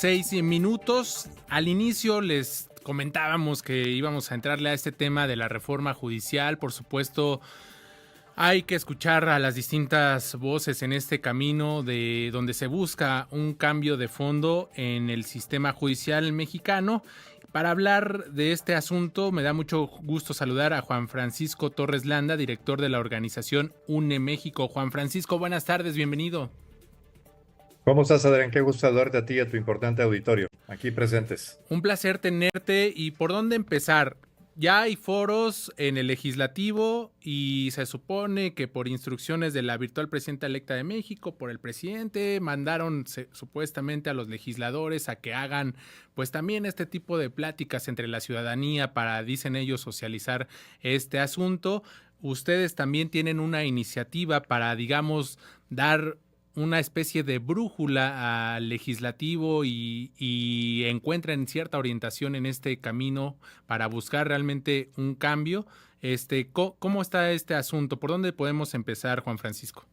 6 minutos. Al inicio les comentábamos que íbamos a entrarle a este tema de la reforma judicial. Por supuesto, hay que escuchar a las distintas voces en este camino de donde se busca un cambio de fondo en el sistema judicial mexicano. Para hablar de este asunto, me da mucho gusto saludar a Juan Francisco Torres Landa, director de la organización UNE México. Juan Francisco, buenas tardes, bienvenido. ¿Cómo estás, Adrián? Qué gusto saludarte a ti y a tu importante auditorio, aquí presentes. Un placer tenerte. ¿Y por dónde empezar? Ya hay foros en el legislativo y se supone que por instrucciones de la virtual presidenta electa de México, por el presidente, mandaron supuestamente a los legisladores a que hagan pues también este tipo de pláticas entre la ciudadanía para, dicen ellos, socializar este asunto. Ustedes también tienen una iniciativa para, digamos, dar una especie de brújula al legislativo y encuentren cierta orientación en este camino para buscar realmente un cambio. ¿Cómo está este asunto? ¿Por dónde podemos empezar, Juan Francisco?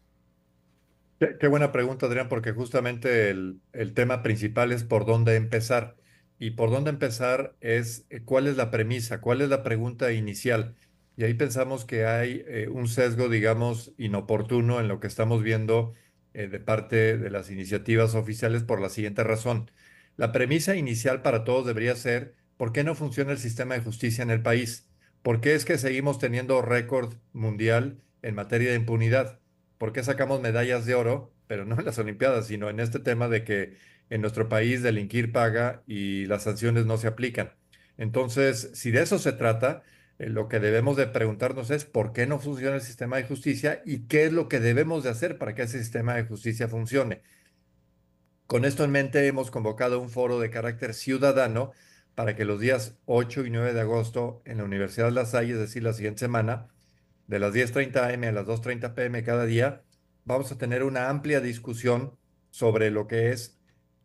Qué buena pregunta, Adrián, porque justamente el tema principal es por dónde empezar. Y por dónde empezar es cuál es la premisa, cuál es la pregunta inicial. Y ahí pensamos que hay un sesgo, digamos, inoportuno en lo que estamos viendo de parte de las iniciativas oficiales por la siguiente razón. La premisa inicial para todos debería ser, ¿por qué no funciona el sistema de justicia en el país? ¿Por qué es que seguimos teniendo récord mundial en materia de impunidad? ¿Por qué sacamos medallas de oro, pero no en las Olimpiadas, sino en este tema de que en nuestro país delinquir paga y las sanciones no se aplican? Entonces, si de eso se trata, lo que debemos de preguntarnos es por qué no funciona el sistema de justicia y qué es lo que debemos de hacer para que ese sistema de justicia funcione. Con esto en mente, hemos convocado un foro de carácter ciudadano para que los días 8 y 9 de agosto en la Universidad de La Salle, es decir, la siguiente semana, de las 10:30 a.m. a las 2:30 p.m. cada día, vamos a tener una amplia discusión sobre lo que es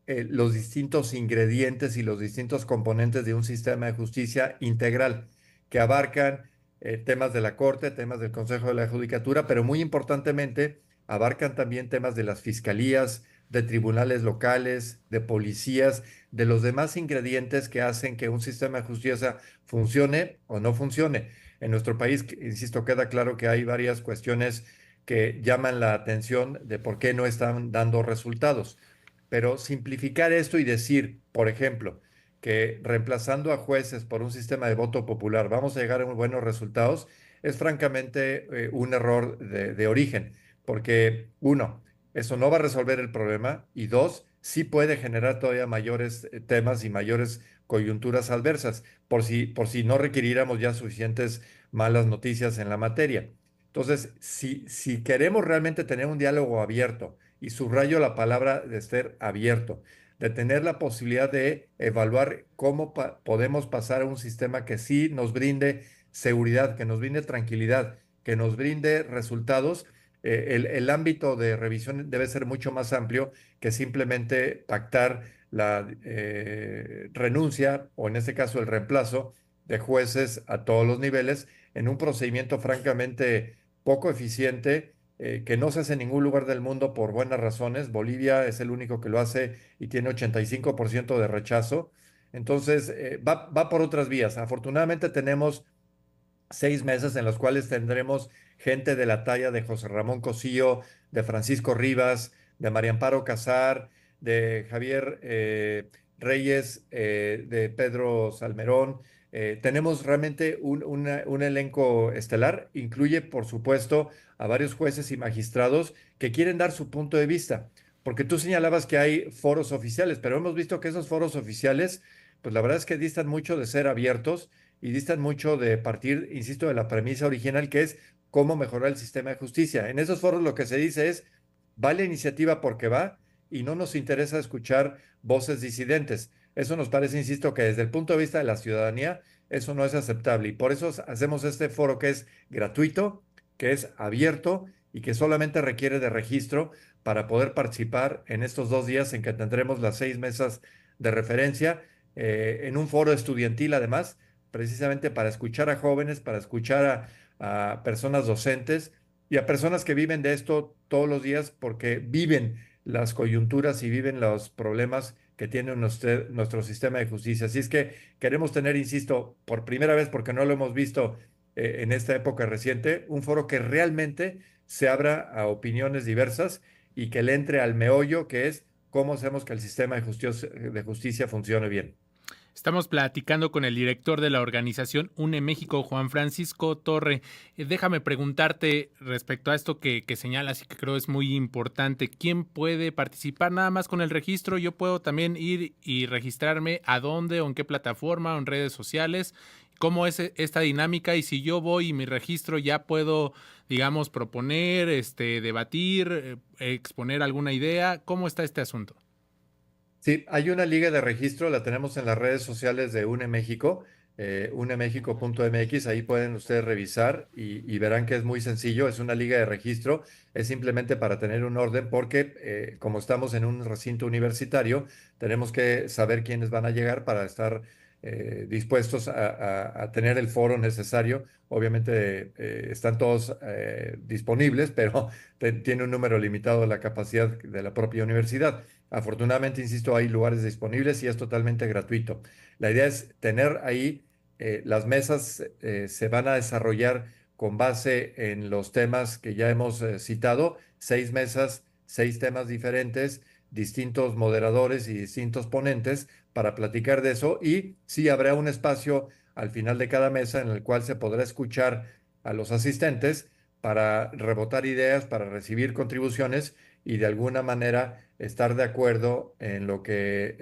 los distintos ingredientes y los distintos componentes de un sistema de justicia integral que abarcan temas de la Corte, temas del Consejo de la Judicatura, pero muy importantemente abarcan también temas de las fiscalías, de tribunales locales, de policías, de los demás ingredientes que hacen que un sistema de justicia funcione o no funcione. En nuestro país, insisto, queda claro que hay varias cuestiones que llaman la atención de por qué no están dando resultados. Pero simplificar esto y decir, por ejemplo, que reemplazando a jueces por un sistema de voto popular vamos a llegar a buenos resultados, es francamente un error de origen, porque uno, eso no va a resolver el problema y dos, sí puede generar todavía mayores temas y mayores coyunturas adversas, por si no requiriéramos ya suficientes malas noticias en la materia. Entonces, si queremos realmente tener un diálogo abierto, y subrayo la palabra de ser abierto, de tener la posibilidad de evaluar cómo podemos pasar a un sistema que sí nos brinde seguridad, que nos brinde tranquilidad, que nos brinde resultados. El ámbito de revisión debe ser mucho más amplio que simplemente pactar la renuncia o en este caso el reemplazo de jueces a todos los niveles en un procedimiento francamente poco eficiente, que no se hace en ningún lugar del mundo por buenas razones. Bolivia es el único que lo hace y tiene 85% de rechazo. Entonces, va por otras vías. Afortunadamente tenemos 6 meses en los cuales tendremos gente de la talla de José Ramón Cosío, de Francisco Rivas, de María Amparo Casar, de Javier Reyes, de Pedro Salmerón. Tenemos realmente un elenco estelar. Incluye, por supuesto, a varios jueces y magistrados que quieren dar su punto de vista. Porque tú señalabas que hay foros oficiales, pero hemos visto que esos foros oficiales, pues la verdad es que distan mucho de ser abiertos y distan mucho de partir, insisto, de la premisa original que es cómo mejorar el sistema de justicia. En esos foros lo que se dice es, va la iniciativa porque va y no nos interesa escuchar voces disidentes. Eso nos parece, insisto, que desde el punto de vista de la ciudadanía, eso no es aceptable y por eso hacemos este foro que es gratuito, que es abierto y que solamente requiere de registro para poder participar en estos 2 días en que tendremos las 6 mesas de referencia, en un foro estudiantil además, precisamente para escuchar a jóvenes, para escuchar a personas docentes y a personas que viven de esto todos los días porque viven las coyunturas y viven los problemas que tiene nuestro sistema de justicia. Así es que queremos tener, insisto, por primera vez, porque no lo hemos visto en esta época reciente, un foro que realmente se abra a opiniones diversas y que le entre al meollo, que es cómo hacemos que el sistema de justicia funcione bien. Estamos platicando con el director de la organización UNE México, Juan Francisco Torre. Déjame preguntarte respecto a esto que señalas y que creo es muy importante. ¿Quién puede participar nada más con el registro? Yo puedo también ir y registrarme a dónde o en qué plataforma o en redes sociales. ¿Cómo es esta dinámica? Y si yo voy y me registro, ya puedo, digamos, proponer, debatir, exponer alguna idea. ¿Cómo está este asunto? Sí, hay una liga de registro, la tenemos en las redes sociales de UNE México, unemexico.mx, ahí pueden ustedes revisar y verán que es muy sencillo, es una liga de registro, es simplemente para tener un orden porque como estamos en un recinto universitario, tenemos que saber quiénes van a llegar para estar dispuestos a tener el foro necesario. Obviamente están todos disponibles, pero tiene un número limitado de la capacidad de la propia universidad. Afortunadamente, insisto, hay lugares disponibles y es totalmente gratuito. La idea es tener ahí, las mesas se van a desarrollar con base en los temas que ya hemos citado, 6 mesas, 6 temas diferentes, distintos moderadores y distintos ponentes para platicar de eso y sí habrá un espacio al final de cada mesa en el cual se podrá escuchar a los asistentes para rebotar ideas, para recibir contribuciones y de alguna manera estar de acuerdo en lo que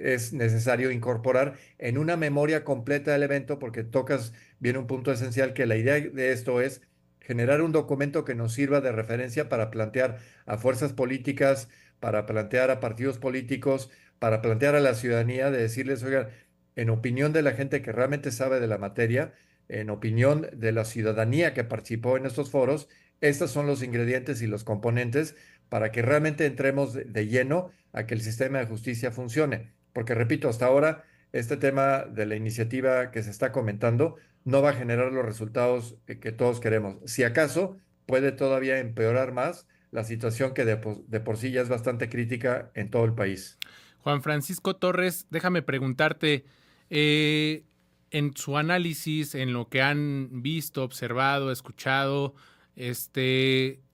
es necesario incorporar en una memoria completa del evento, porque tocas bien un punto esencial, que la idea de esto es generar un documento que nos sirva de referencia para plantear a fuerzas políticas, para plantear a partidos políticos, para plantear a la ciudadanía, de decirles, oigan, en opinión de la gente que realmente sabe de la materia, en opinión de la ciudadanía que participó en estos foros, estos son los ingredientes y los componentes para que realmente entremos de lleno a que el sistema de justicia funcione. Porque, repito, hasta ahora este tema de la iniciativa que se está comentando no va a generar los resultados que todos queremos. Si acaso, puede todavía empeorar más la situación que de por sí ya es bastante crítica en todo el país. Juan Francisco Torres, déjame preguntarte, eh, en su análisis, en lo que han visto, observado, escuchado,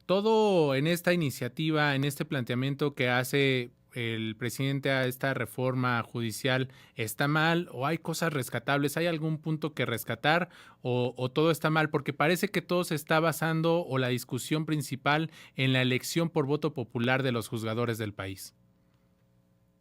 todo en esta iniciativa, en este planteamiento que hace el presidente a esta reforma judicial, ¿está mal o hay cosas rescatables? ¿Hay algún punto que rescatar o todo está mal? Porque parece que todo se está basando o la discusión principal en la elección por voto popular de los juzgadores del país.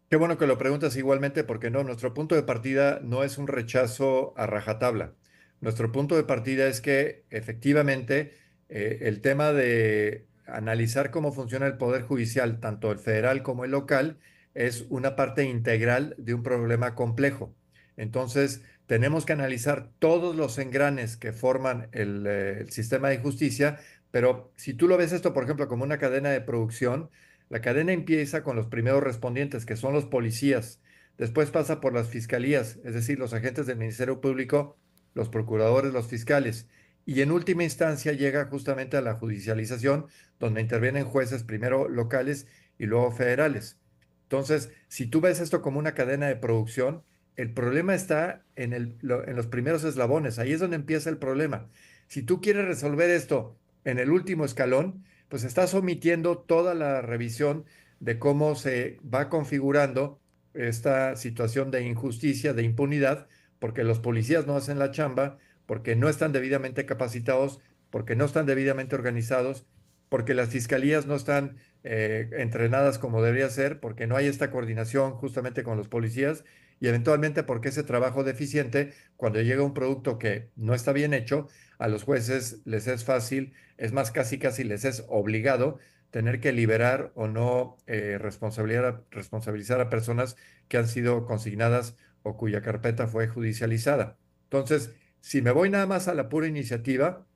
Qué bueno que lo preguntas igualmente, porque no, nuestro punto de partida no es un rechazo a rajatabla. Nuestro punto de partida es que efectivamente el tema de analizar cómo funciona el poder judicial, tanto el federal como el local, es una parte integral de un problema complejo. Entonces, tenemos que analizar todos los engranes que forman el sistema de justicia, pero si tú lo ves esto, por ejemplo, como una cadena de producción, la cadena empieza con los primeros respondientes, que son los policías. Después pasa por las fiscalías, es decir, los agentes del Ministerio Público, los procuradores, los fiscales. Y en última instancia llega justamente a la judicialización, donde intervienen jueces primero locales y luego federales. Entonces, si tú ves esto como una cadena de producción, el problema está en los primeros eslabones. Ahí es donde empieza el problema. Si tú quieres resolver esto en el último escalón, pues estás omitiendo toda la revisión de cómo se va configurando esta situación de injusticia, de impunidad, porque los policías no hacen la chamba, porque no están debidamente capacitados, porque no están debidamente organizados, porque las fiscalías no están entrenadas como debería ser, porque no hay esta coordinación justamente con los policías y eventualmente porque ese trabajo deficiente, cuando llega un producto que no está bien hecho, a los jueces les es fácil, es más, casi casi les es obligado tener que liberar o no responsabilizar a personas que han sido consignadas o cuya carpeta fue judicializada. Entonces, si me voy nada más a la pura iniciativa,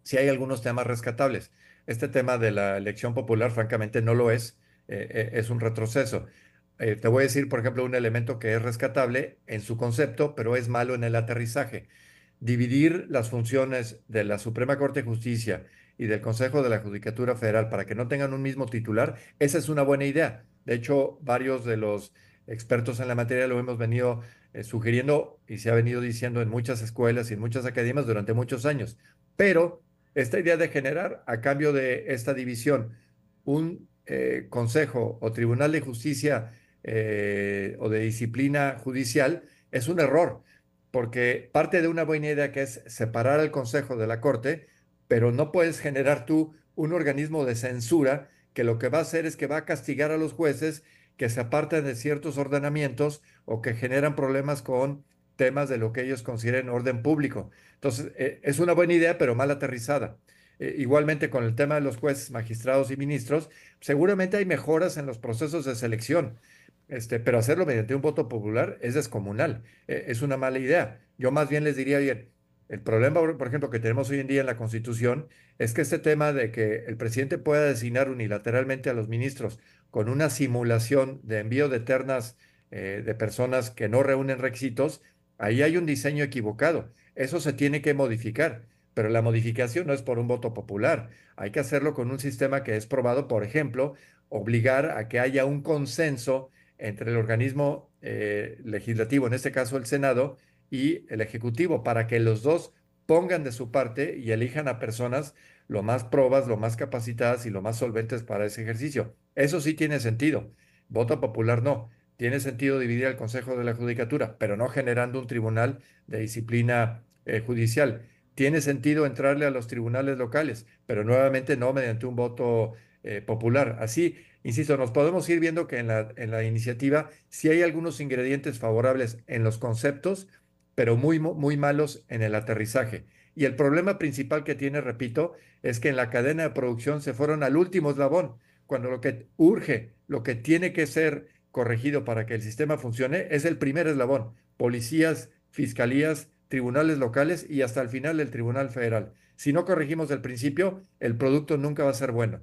sí hay algunos temas rescatables. Este tema de la elección popular, francamente, no lo es un retroceso. Te voy a decir, por ejemplo, un elemento que es rescatable en su concepto, pero es malo en el aterrizaje. Dividir las funciones de la Suprema Corte de Justicia y del Consejo de la Judicatura Federal para que no tengan un mismo titular, esa es una buena idea. De hecho, varios de los expertos en la materia lo hemos venido sugiriendo y se ha venido diciendo en muchas escuelas y en muchas academias durante muchos años. Pero esta idea de generar, a cambio de esta división, un consejo o tribunal de justicia o de disciplina judicial, es un error, porque parte de una buena idea que es separar al consejo de la corte, pero no puedes generar tú un organismo de censura que lo que va a hacer es que va a castigar a los jueces que se apartan de ciertos ordenamientos o que generan problemas con temas de lo que ellos consideren orden público. Entonces, es una buena idea, pero mal aterrizada. Igualmente con el tema de los jueces, magistrados y ministros, seguramente hay mejoras en los procesos de selección, pero hacerlo mediante un voto popular es descomunal, es una mala idea. Yo más bien les diría, bien, el problema, por ejemplo, que tenemos hoy en día en la Constitución es que este tema de que el presidente pueda designar unilateralmente a los ministros con una simulación de envío de ternas de personas que no reúnen requisitos, ahí hay un diseño equivocado. Eso se tiene que modificar, pero la modificación no es por un voto popular. Hay que hacerlo con un sistema que es probado, por ejemplo, obligar a que haya un consenso entre el organismo legislativo, en este caso el Senado, y el Ejecutivo, para que los dos pongan de su parte y elijan a personas lo más probas, lo más capacitadas y lo más solventes para ese ejercicio. Eso sí tiene sentido. Voto popular no. Tiene sentido dividir al Consejo de la Judicatura, pero no generando un tribunal de disciplina judicial. Tiene sentido entrarle a los tribunales locales, pero nuevamente no mediante un voto popular. Así, insisto, nos podemos ir viendo que en la iniciativa sí hay algunos ingredientes favorables en los conceptos, pero muy malos en el aterrizaje. Y el problema principal que tiene, repito, es que en la cadena de producción se fueron al último eslabón, cuando lo que urge, lo que tiene que ser corregido para que el sistema funcione, es el primer eslabón: policías, fiscalías, tribunales locales y hasta el final el Tribunal Federal. Si no corregimos el principio, el producto nunca va a ser bueno.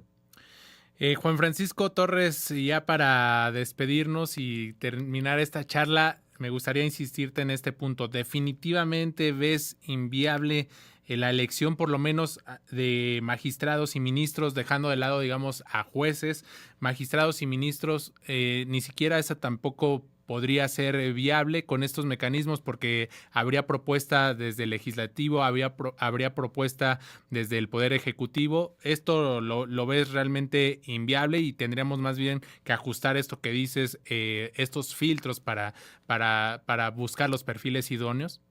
Juan Francisco Torres, ya para despedirnos y terminar esta charla, me gustaría insistirte en este punto. ¿Definitivamente ves inviable la elección, por lo menos, de magistrados y ministros, dejando de lado, digamos, a jueces, magistrados y ministros? Ni siquiera esa tampoco podría ser viable con estos mecanismos, porque habría propuesta desde el legislativo, habría propuesta desde el Poder Ejecutivo. ¿Esto lo ves realmente inviable y tendríamos más bien que ajustar esto que dices, estos filtros para buscar los perfiles idóneos?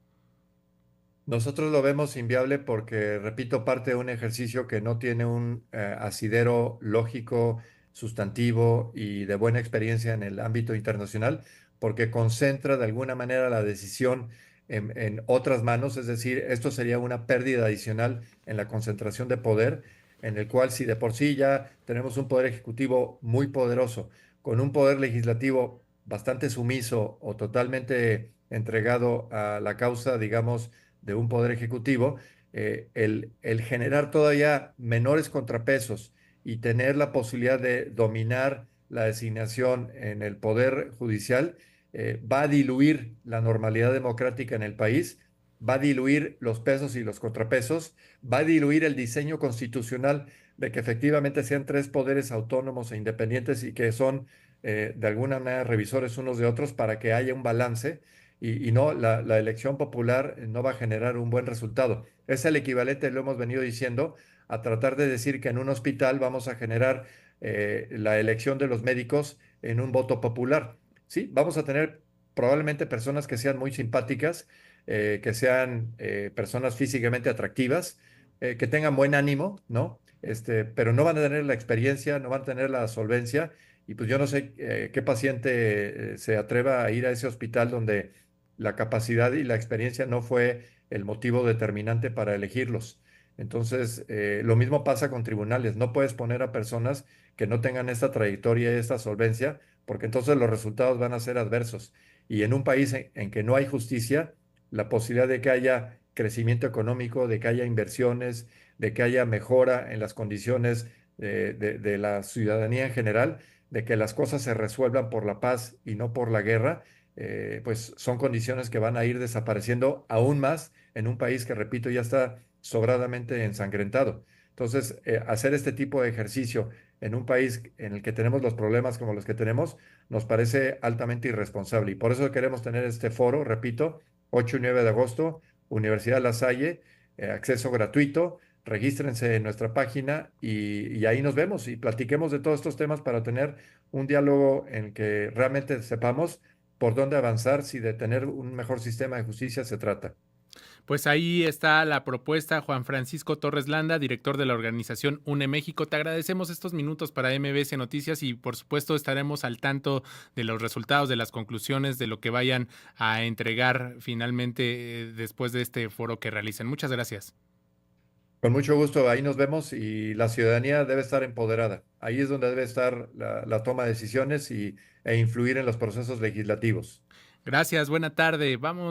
Nosotros lo vemos inviable porque, repito, parte de un ejercicio que no tiene un asidero lógico, sustantivo y de buena experiencia en el ámbito internacional, porque concentra de alguna manera la decisión en otras manos, es decir, esto sería una pérdida adicional en la concentración de poder, en el cual si de por sí ya tenemos un poder ejecutivo muy poderoso, con un poder legislativo bastante sumiso o totalmente entregado a la causa, digamos, de un poder ejecutivo, el generar todavía menores contrapesos y tener la posibilidad de dominar la designación en el poder judicial, va a diluir la normalidad democrática en el país, va a diluir los pesos y los contrapesos, va a diluir el diseño constitucional de que efectivamente sean tres poderes autónomos e independientes y que son de alguna manera revisores unos de otros para que haya un balance y no, la elección popular no va a generar un buen resultado. Es el equivalente, lo hemos venido diciendo, a tratar de decir que en un hospital vamos a generar la elección de los médicos en un voto popular. Sí, vamos a tener probablemente personas que sean muy simpáticas, que sean personas físicamente atractivas, que tengan buen ánimo, ¿no? Pero no van a tener la experiencia, no van a tener la solvencia. Y pues yo no sé qué paciente se atreva a ir a ese hospital donde la capacidad y la experiencia no fue el motivo determinante para elegirlos. Entonces, lo mismo pasa con tribunales. No puedes poner a personas que no tengan esta trayectoria y esta solvencia, porque entonces los resultados van a ser adversos. Y en un país en que no hay justicia, la posibilidad de que haya crecimiento económico, de que haya inversiones, de que haya mejora en las condiciones de la ciudadanía en general, de que las cosas se resuelvan por la paz y no por la guerra, pues son condiciones que van a ir desapareciendo aún más en un país que, repito, ya está sobradamente ensangrentado. Entonces, hacer este tipo de ejercicio en un país en el que tenemos los problemas como los que tenemos, nos parece altamente irresponsable. Y por eso queremos tener este foro, repito, 8 y 9 de agosto, Universidad La Salle, acceso gratuito. Regístrense en nuestra página y ahí nos vemos y platiquemos de todos estos temas para tener un diálogo en el que realmente sepamos por dónde avanzar si de tener un mejor sistema de justicia se trata. Pues ahí está la propuesta, Juan Francisco Torres Landa, director de la organización UNE México. Te agradecemos estos minutos para MBS Noticias y por supuesto estaremos al tanto de los resultados, de las conclusiones, de lo que vayan a entregar finalmente después de este foro que realicen. Muchas gracias. Con mucho gusto, ahí nos vemos y la ciudadanía debe estar empoderada. Ahí es donde debe estar la toma de decisiones e influir en los procesos legislativos. Gracias, buena tarde. Vamos.